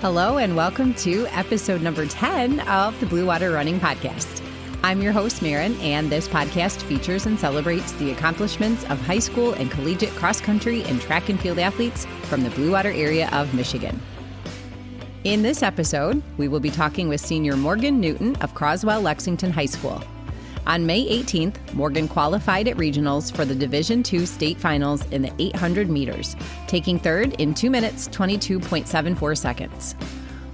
Hello and welcome to episode number 10 of the Blue Water Running Podcast. I'm your host, Maren, and this podcast features and celebrates the accomplishments of high school and collegiate cross-country and track and field athletes from the Blue Water area of Michigan. In this episode, we will be talking with senior Morgan Newton of Croswell-Lexington High School. On May 18th, Morgan qualified at regionals for the Division II state finals in the 800 meters, taking third in 2 minutes, 22.74 seconds.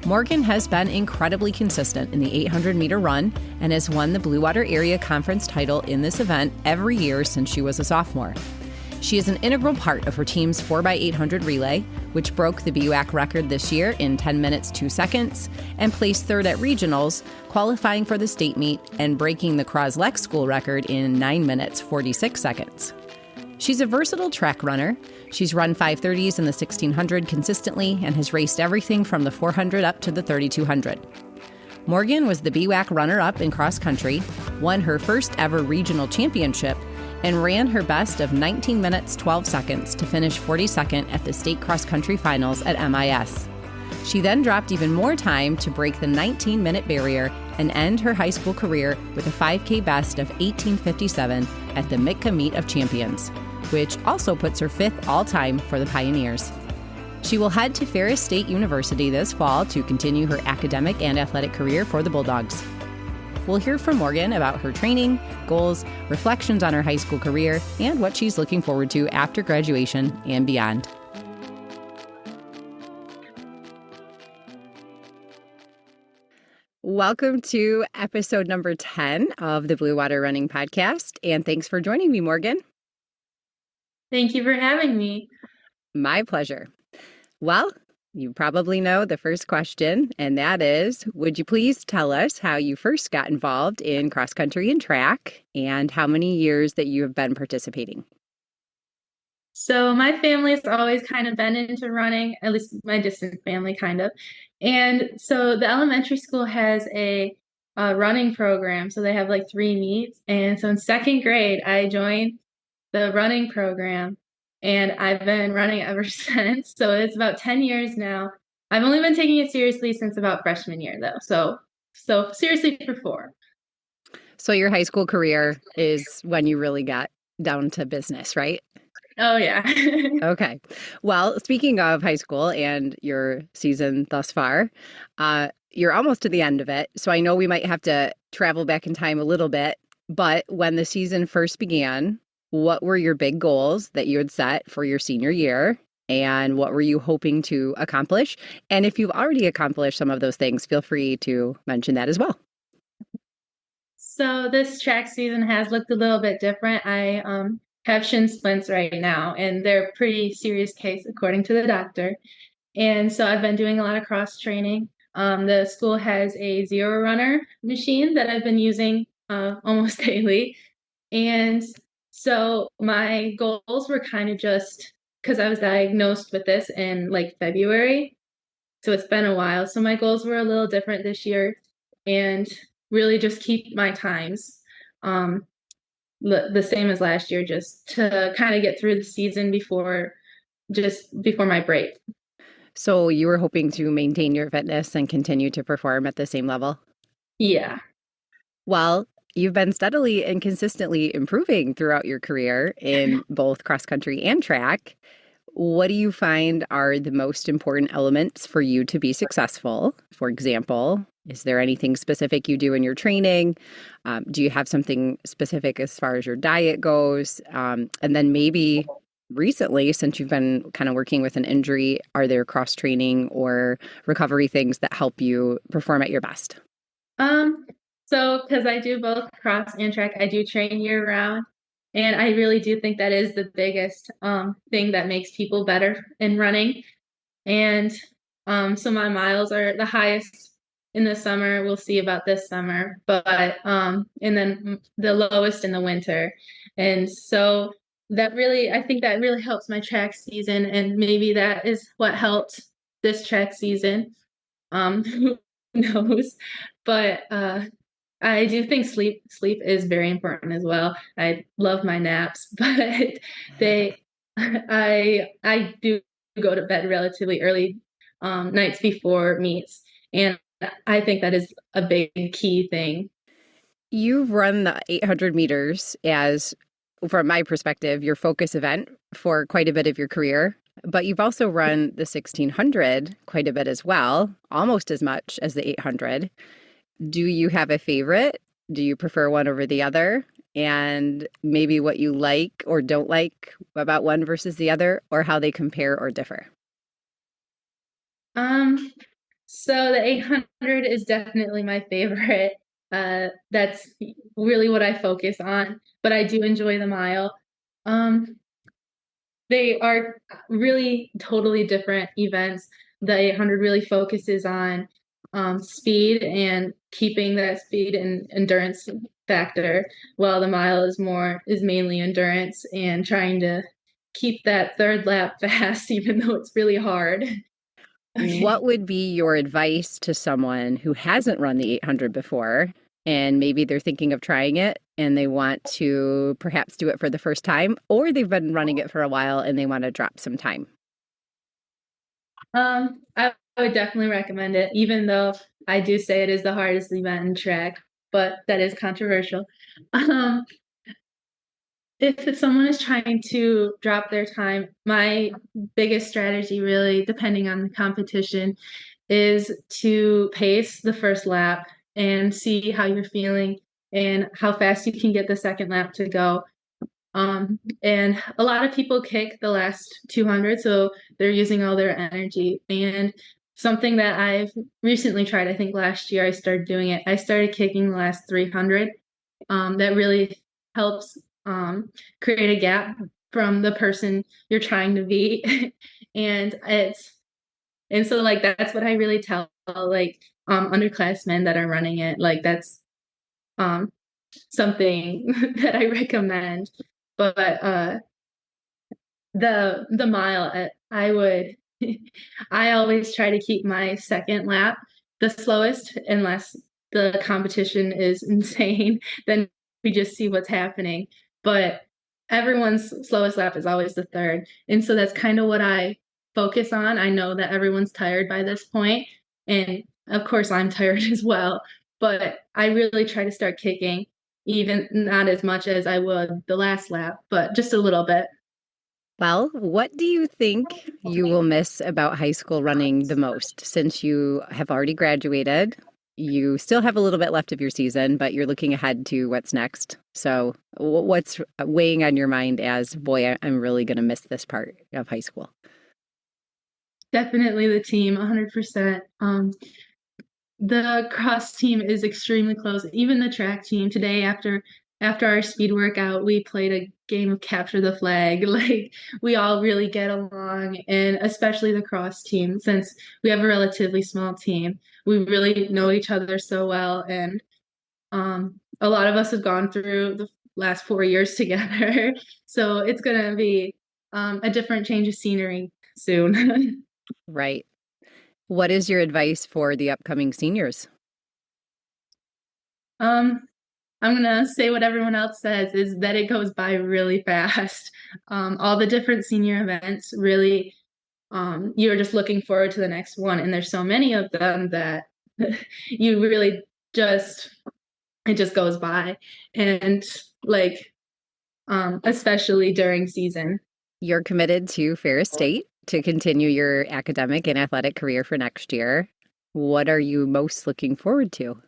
Morgan has been incredibly consistent in the 800-meter run and has won the Blue Water Area Conference title in this event every year since she was a sophomore. She is an integral part of her team's 4x800 relay, which broke the BWAC record this year in 10 minutes, 2 seconds, and placed third at regionals, qualifying for the state meet and breaking the Cros-Lex school record in 9 minutes, 46 seconds. She's a versatile track runner. She's run 5:30s in the 1600 consistently and has raced everything from the 400 up to the 3200. Morgan was the BWAC runner-up in cross country, won her first ever regional championship, and ran her best of 19 minutes, 12 seconds to finish 42nd at the state cross-country finals at MIS. She then dropped even more time to break the 19-minute barrier and end her high school career with a 5K best of 18:57 at the MITCA Meet of Champions, which also puts her fifth all-time for the Pioneers. She will head to Ferris State University this fall to continue her academic and athletic career for the Bulldogs. We'll hear from Morgan about her training, goals, reflections on her high school career, and what she's looking forward to after graduation and beyond. Welcome to episode number 10 of the Blue Water Running Podcast, and thanks for joining me, Morgan. Thank you for having me. My pleasure. Well, you probably know the first question, and that is, would you please tell us how you first got involved in cross country and track and how many years that you have been participating? So my family's always kind of been into running, at least my distant family kind of. And so the elementary school has a running program. So they have like 3 meets. And so in second grade, I joined the running program. And I've been running ever since. So it's about 10 years now. I've only been taking it seriously since about freshman year, though. So seriously for 4. So your high school career is when you really got down to business, right? Oh, yeah. Okay. Well, speaking of high school and your season thus far, you're almost to the end of it. So I know we might have to travel back in time a little bit. But when the season first began, what were your big goals that you had set for your senior year, and what were you hoping to accomplish? And if you've already accomplished some of those things, feel free to mention that as well. So this track season has looked a little bit different. I have shin splints right now, and they're a pretty serious case according to the doctor. And so I've been doing a lot of cross training. The school has a zero runner machine that I've been using almost daily. And so my goals were kind of just because I was diagnosed with this in like February. So it's been a while. So my goals were a little different this year and really just keep my times the same as last year, just to kind of get through the season before my break. So you were hoping to maintain your fitness and continue to perform at the same level? Yeah. Well, you've been steadily and consistently improving throughout your career in both cross country and track. What do you find are the most important elements for you to be successful? For example, is there anything specific you do in your training? Do you have something specific as far as your diet goes? And then maybe recently, since you've been kind of working with an injury, are there cross training or recovery things that help you perform at your best? So because I do both cross and track, I do train year round. And I really do think that is the biggest thing that makes people better in running. And so my miles are the highest in the summer. We'll see about this summer, but and then the lowest in the winter. And so I think that really helps my track season. And maybe that is what helped this track season. Who knows? But I do think sleep is very important as well. I love my naps, but I do go to bed relatively early nights before meets. And I think that is a big key thing. You've run the 800 meters as, from my perspective, your focus event for quite a bit of your career, but you've also run the 1600 quite a bit as well, almost as much as the 800. Do you have a favorite? Do you prefer one over the other? And maybe what you like or don't like about one versus the other, or how they compare or differ? Um, so the 800 is definitely my favorite. That's really what I focus on, but I do enjoy the mile. Um, they are really totally different events. The 800 really focuses on speed and keeping that speed and endurance factor, while the mile is mainly endurance and trying to keep that third lap fast, even though it's really hard. What Okay. would be your advice to someone who hasn't run the 800 before and maybe they're thinking of trying it and they want to perhaps do it for the first time, or they've been running it for a while and they want to drop some time? I would definitely recommend it, even though I do say it is the hardest event in track, but that is controversial. Um, if someone is trying to drop their time, my biggest strategy, really, depending on the competition, is to pace the first lap and see how you're feeling and how fast you can get the second lap to go. And a lot of people kick the last 200, so they're using all their energy. And something that I've recently tried, I think last year I started doing it. I started kicking the last 300. That really helps create a gap from the person you're trying to beat. and it's and so like that's what I really tell like underclassmen that are running it. Like that's um something that I recommend. But the mile, I would I always try to keep my second lap the slowest unless the competition is insane. Then we just see what's happening. But everyone's slowest lap is always the third. And so that's kind of what I focus on. I know that everyone's tired by this point, and of course I'm tired as well, but I really try to start kicking, even not as much as I would the last lap, but just a little bit. Well, what do you think you will miss about high school running the most since you have already graduated? You still have a little bit left of your season, but you're looking ahead to what's next. So, what's weighing on your mind as, boy, I'm really going to miss this part of high school? Definitely the team, 100%. The cross team is extremely close. Even the track team today, after our speed workout, we played a game of capture the flag. Like we all really get along, and especially the cross team, since we have a relatively small team, we really know each other so well. And a lot of us have gone through the last 4 years together, so it's gonna be a different change of scenery soon. Right. What is your advice for the upcoming seniors? um, I'm gonna say what everyone else says is that it goes by really fast. All the different senior events really, you're just looking forward to the next one, and there's so many of them that you really just it just goes by, and like especially during season. You're committed to Ferris State to continue your academic and athletic career for next year. What are you most looking forward to?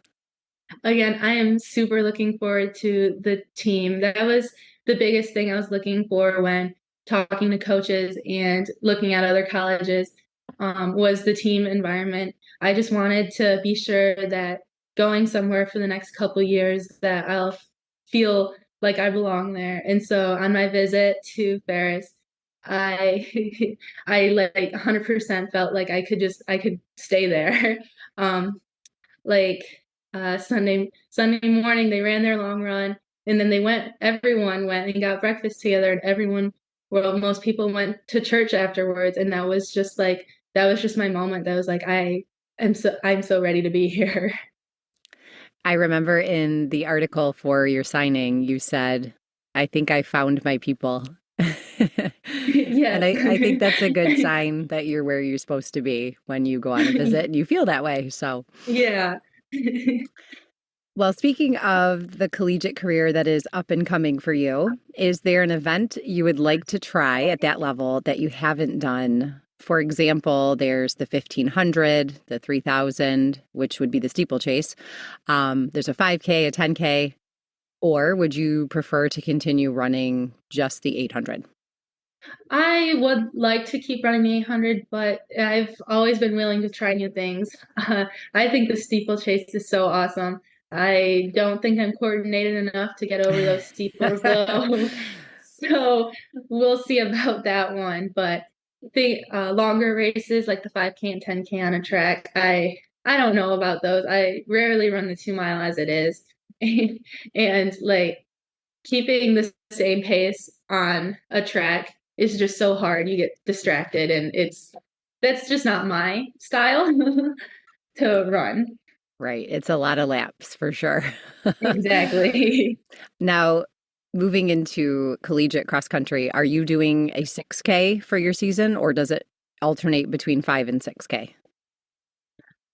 Again, I am super looking forward to the team. That was the biggest thing I was looking for when talking to coaches and looking at other colleges, was the team environment. I just wanted to be sure that going somewhere for the next couple years that I'll feel like I belong there. And so on my visit to Ferris, I I like 100% felt like I could stay there. Um, like Sunday morning they ran their long run, and then everyone went and got breakfast together, and most people went to church afterwards, and that was just my moment. That was like I'm so ready to be here. I remember in the article for your signing, you said, I think I found my people. And Yes. I think that's a good sign that you're where you're supposed to be when you go on a visit and you feel that way. So, Yeah. well, speaking of the collegiate career that is up and coming for you, is there an event you would like to try at that level that you haven't done? For example, there's the 1500, the 3000, which would be the steeplechase. There's a 5K, a 10K, or would you prefer to continue running just the 800? I would like to keep running the 800, but I've always been willing to try new things. I think the steeplechase is so awesome. I don't think I'm coordinated enough to get over those steeples, though. So we'll see about that one. But the longer races, like the 5K and 10K on a track, I don't know about those. I rarely run the 2 mile as it is, and like keeping the same pace on a track is just so hard. You get distracted, and that's just not my style to run. Right. It's a lot of laps for sure. Exactly. Now, moving into collegiate cross country, are you doing a 6K for your season or does it alternate between 5 and 6K?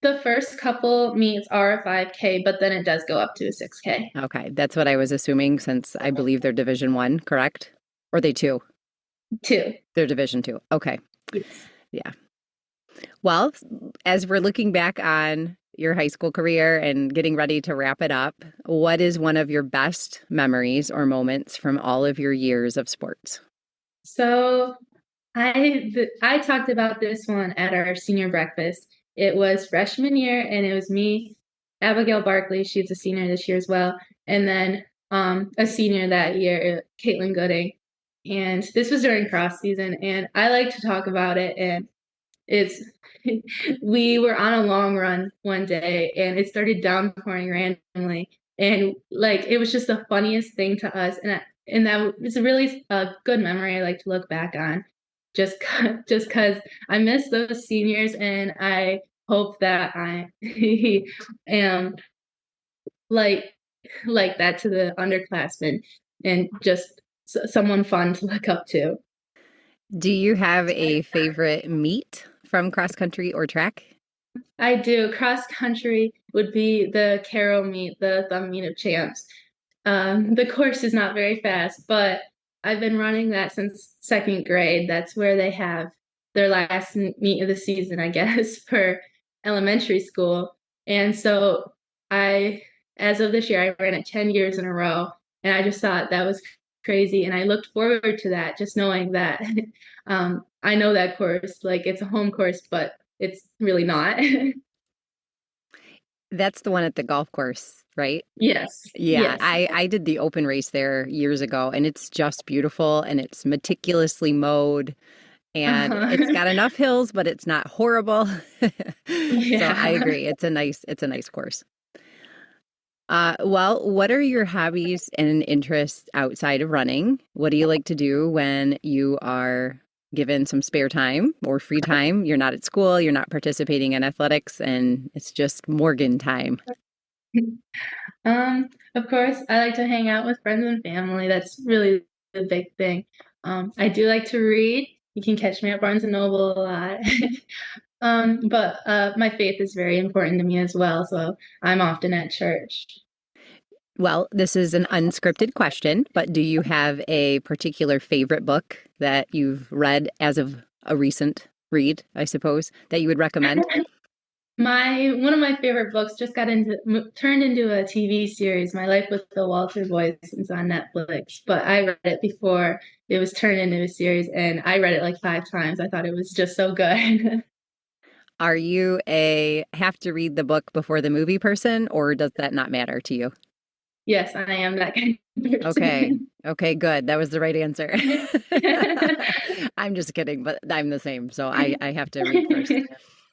The first couple meets are a 5K, but then it does go up to a 6K. Okay, that's what I was assuming since I believe they're Division 1, correct? Or they 2? 2. They're Division 2. Okay. Yes. Yeah. Well, as we're looking back on your high school career and getting ready to wrap it up, what is one of your best memories or moments from all of your years of sports? So I talked about this one at our senior breakfast. It was freshman year, and it was me, Abigail Barkley. She's a senior this year as well, and then a senior that year, Caitlin Gooding. And this was during cross season, and I like to talk about it. And it's we were on a long run one day, and it started downpouring randomly, and like it was just the funniest thing to us, and that was a really good memory I like to look back on just just because I miss those seniors, and I hope that I am like like that to the underclassmen, and just someone fun to look up to. Do you have a favorite meet from cross country or track? I do. Cross country would be the Caro meet, the Thumb Meet of Champs. The course is not very fast, but I've been running that since second grade. That's where they have their last meet of the season, I guess, for elementary school. And so I, as of this year, I ran it 10 years in a row. And I just thought that was crazy. And I looked forward to that, just knowing that I know that course, like it's a home course, but it's really not. That's the one at the golf course, right? Yes. Yeah, Yes. I did the open race there years ago, and it's just beautiful and it's meticulously mowed and it's Uh-huh. got enough hills, but it's not horrible. So I Yeah. agree. It's a nice course. Well, what are your hobbies and interests outside of running? What do you like to do when you are given some spare time or free time? You're not at school, you're not participating in athletics, and it's just Morgan time. Of course, I like to hang out with friends and family. That's really the big thing. I do like to read. You can catch me at Barnes and Noble a lot. But my faith is very important to me as well, so I'm often at church. Well, this is an unscripted question, but do you have a particular favorite book that you've read as of a recent read, I suppose, that you would recommend? My one of my favorite books just got turned into a TV series. My Life with the Walter Boys is on Netflix, but I read it before it was turned into a series, and I read it like 5 times. I thought it was just so good. Are you a have to read the book before the movie person, or does that not matter to you? Yes, I am that kind of Okay. person. Okay, good. That was the right answer. I'm just kidding, but I'm the same. So I have to read first.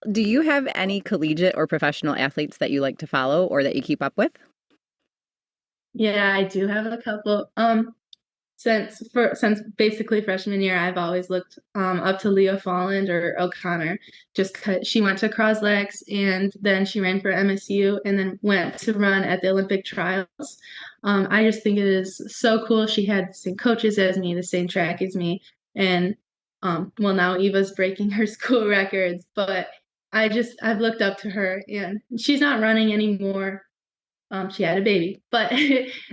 Do you have any collegiate or professional athletes that you like to follow or that you keep up with? Yeah, I do have a couple. Since basically freshman year, I've always looked up to Leah Folland or O'Connor, just because she went to Cros-Lex, and then she ran for MSU and then went to run at the Olympic trials. I just think it is so cool. She had the same coaches as me, the same track as me. And well, now Eva's breaking her school records, but I've looked up to her, and she's not running anymore. She had a baby, but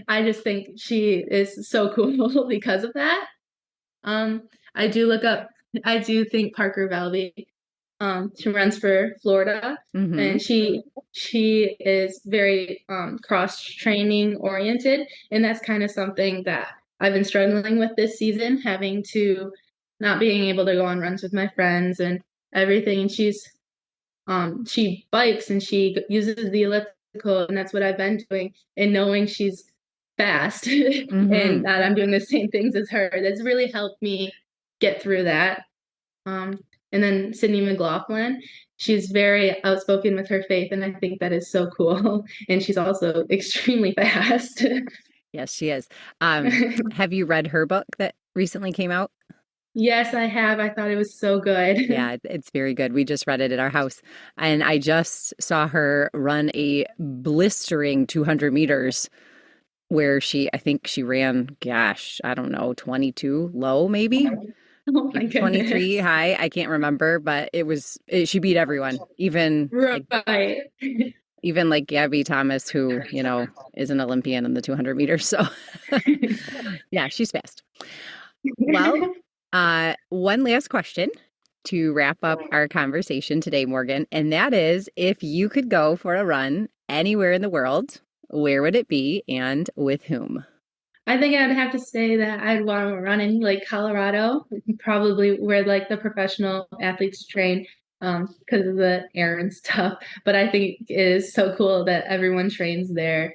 I just think she is so cool because of that. I do think Parker Valley, she runs for Florida, and she is very cross training oriented, and that's kind of something that I've been struggling with this season, having to not being able to go on runs with my friends and everything. And she bikes and she uses the elliptical, and that's what I've been doing. And knowing she's fast and that I'm doing the same things as her, that's really helped me get through that. And then Sydney McLaughlin, she's very outspoken with her faith, and I think that is so cool. And she's also extremely fast. Yes, she is. Have you read her book that recently came out? Yes, I have. I thought it was so good. Yeah, it's very good. We just read it at our house. And I just saw her run a blistering 200 meters where I think she ran, gosh, I don't know, 22 low maybe? Oh my goodness. 23 high. I can't remember, but she beat everyone, even right. Even like Gabby Thomas, who, is an Olympian in the 200 meters. So yeah, she's fast. Well, one last question to wrap up our conversation today, Morgan, and that is, if you could go for a run anywhere in the world, where would it be and with whom? I think I'd have to say that I'd want to run in like Colorado, probably where like the professional athletes train, because of the air and stuff. But I think it is so cool that everyone trains there.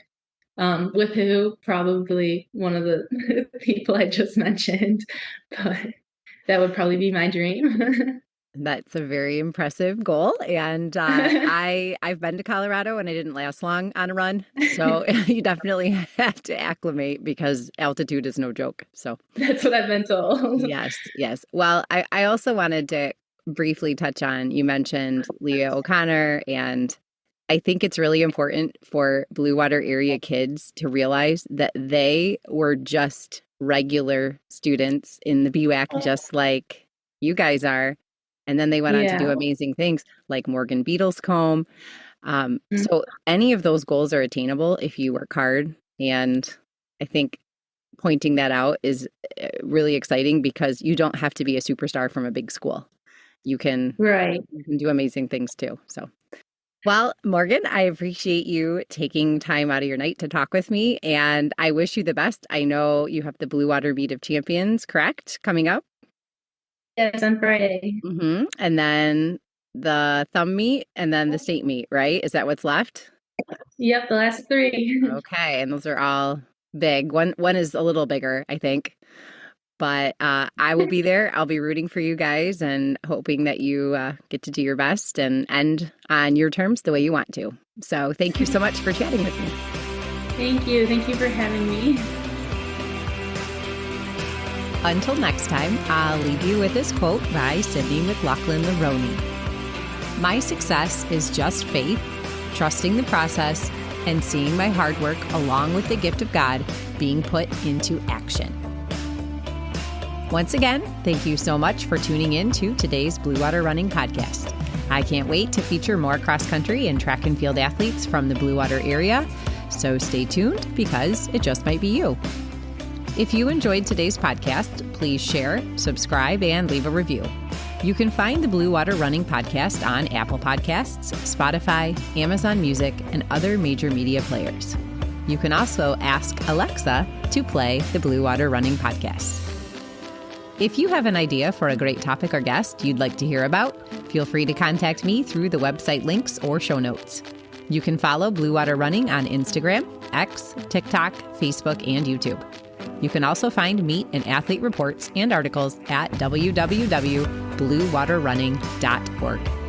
With who? Probably one of the people I just mentioned, but that would probably be my dream. That's a very impressive goal. And I've been to Colorado and I didn't last long on a run. So you definitely have to acclimate because altitude is no joke. So that's what I've been told. Yes. Well, I also wanted to briefly touch on, you mentioned Leah O'Connor, and I think it's really important for Blue Water area kids to realize that they were just regular students in the BWAC, just like you guys are. And then they went on to do amazing things like Morgan Beatlescombe. So any of those goals are attainable if you work hard. And I think pointing that out is really exciting because you don't have to be a superstar from a big school. You can do amazing things too. So, well, Morgan, I appreciate you taking time out of your night to talk with me, and I wish you the best. I know you have the Blue Water Meet of Champions, correct, coming up? Yes, on Friday. And then the thumb meet and then the state meet, right? Is that what's left? Yep, the last 3. Okay, and those are all big. One is a little bigger, I think. But I will be there. I'll be rooting for you guys and hoping that you get to do your best and end on your terms the way you want to. So thank you so much for chatting with me. Thank you. Thank you for having me. Until next time, I'll leave you with this quote by Sydney McLaughlin-Leroney. My success is just faith, trusting the process, and seeing my hard work along with the gift of God being put into action. Once again, thank you so much for tuning in to today's Blue Water Running Podcast. I can't wait to feature more cross-country and track and field athletes from the Blue Water area, so stay tuned because it just might be you. If you enjoyed today's podcast, please share, subscribe, and leave a review. You can find the Blue Water Running Podcast on Apple Podcasts, Spotify, Amazon Music, and other major media players. You can also ask Alexa to play the Blue Water Running Podcast. If you have an idea for a great topic or guest you'd like to hear about, feel free to contact me through the website links or show notes. You can follow Blue Water Running on Instagram, X, TikTok, Facebook, and YouTube. You can also find meet and athlete reports and articles at www.bluewaterrunning.org.